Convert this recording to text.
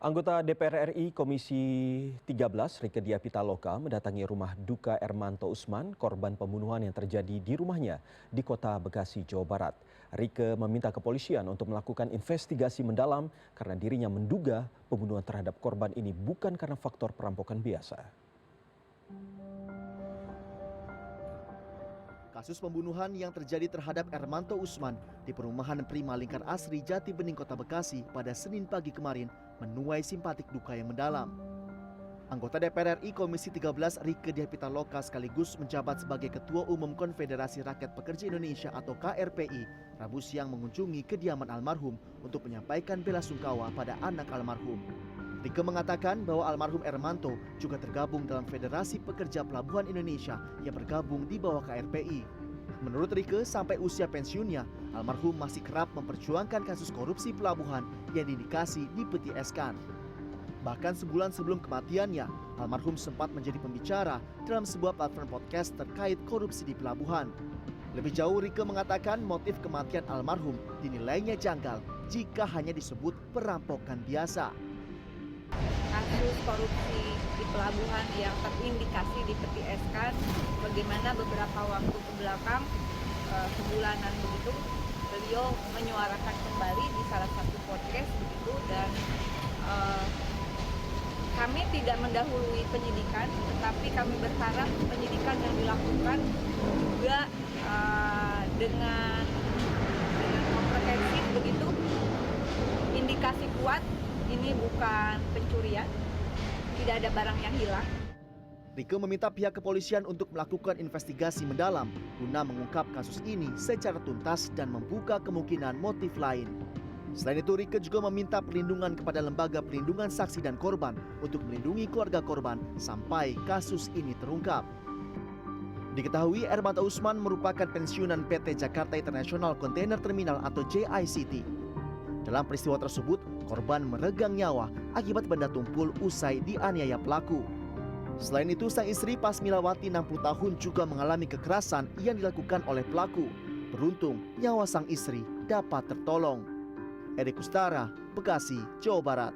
Anggota DPR RI Komisi 13 Rieke Diah Pitaloka mendatangi rumah duka Ermanto Usman, korban pembunuhan yang terjadi di rumahnya di Kota Bekasi, Jawa Barat. Rieke meminta kepolisian untuk melakukan investigasi mendalam karena dirinya menduga pembunuhan terhadap korban ini bukan karena faktor perampokan biasa. Kasus pembunuhan yang terjadi terhadap Ermanto Usman di perumahan Prima Lingkar Asri Jati Bening Kota Bekasi pada Senin pagi kemarin menuai simpatik duka yang mendalam. Anggota DPR RI Komisi 13 Rieke Diah Pitaloka sekaligus menjabat sebagai Ketua Umum Konfederasi Rakyat Pekerja Indonesia atau KRPI, Rabu siang mengunjungi kediaman almarhum untuk menyampaikan bela sungkawa pada anak almarhum. Rieke mengatakan bahwa almarhum Ermanto juga tergabung dalam Federasi Pekerja Pelabuhan Indonesia yang bergabung di bawah KRPI. Menurut Rieke, sampai usia pensiunnya, almarhum masih kerap memperjuangkan kasus korupsi pelabuhan yang diindikasi dipeti eskan. Bahkan sebulan sebelum kematiannya, almarhum sempat menjadi pembicara dalam sebuah platform podcast terkait korupsi di pelabuhan. Lebih jauh, Rieke mengatakan motif kematian almarhum dinilainya janggal jika hanya disebut perampokan biasa. Kasus korupsi di pelabuhan yang terindikasi dipeti eskan, bagaimana beberapa waktu kebelakang, sebulanan begitu, beliau menyuarakan kembali di salah satu podcast begitu, dan kami tidak mendahului penyidikan, tetapi kami berharap penyidikan yang dilakukan juga dengan komprehensif begitu, indikasi kuat ini bukan pencurian, tidak ada barang yang hilang. Rieke meminta pihak kepolisian untuk melakukan investigasi mendalam guna mengungkap kasus ini secara tuntas dan membuka kemungkinan motif lain. Selain itu, Rieke juga meminta perlindungan kepada lembaga perlindungan saksi dan korban untuk melindungi keluarga korban sampai kasus ini terungkap. Diketahui Ermanto Usman merupakan pensiunan PT Jakarta International Container Terminal atau JICT. Dalam peristiwa tersebut, korban meregang nyawa akibat benda tumpul usai dianiaya pelaku. Selain itu, sang istri Pasmilawati 60 tahun juga mengalami kekerasan yang dilakukan oleh pelaku. Beruntung, nyawa sang istri dapat tertolong. Erik Kustara, Bekasi, Jawa Barat.